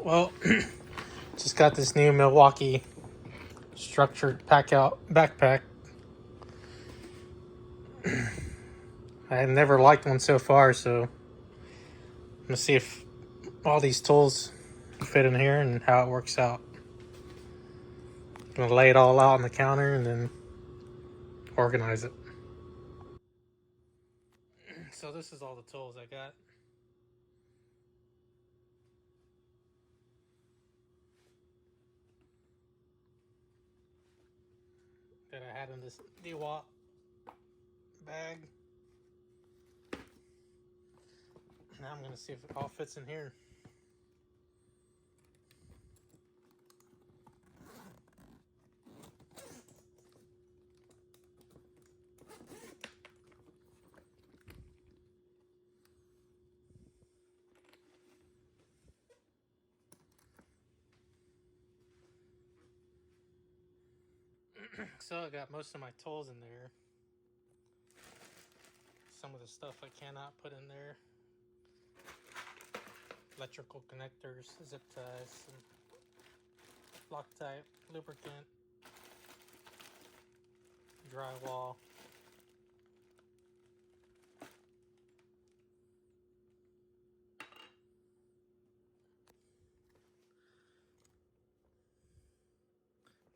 Well, just got this new Milwaukee structured packout backpack. I've never liked one so far, so I'm gonna see if all these tools fit in here and how it works out. I'm gonna lay it all out on the counter and then organize it. So this is all the tools I got. That I had in this DeWalt bag. Now I'm gonna see if it all fits in here. So I got most of my tools in there. Some of the stuff I cannot put in there. Electrical connectors, zip ties, some Loctite, lubricant, drywall.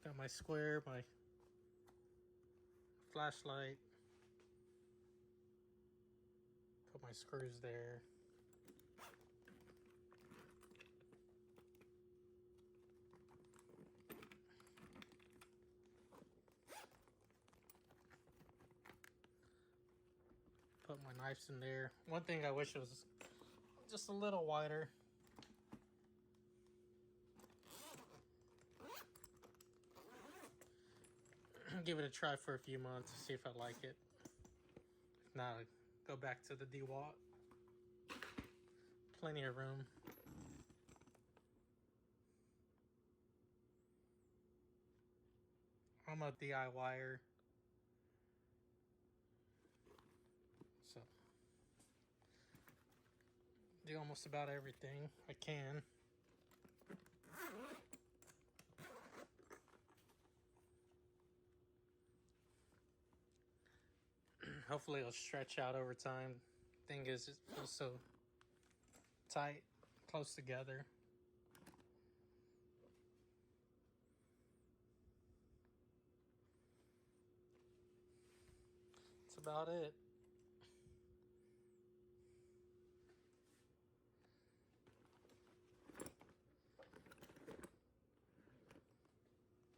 Got my square, my flashlight. Put my screws there. Put my knives in there. One thing I wish it was just a little wider. Give it a try for a few months to see if I like it. If not, go back to the DeWalt. Plenty of room. I'm a DIYer. So, do almost about everything I can. Hopefully it'll stretch out over time. Thing is, it feels so tight, close together. That's about it.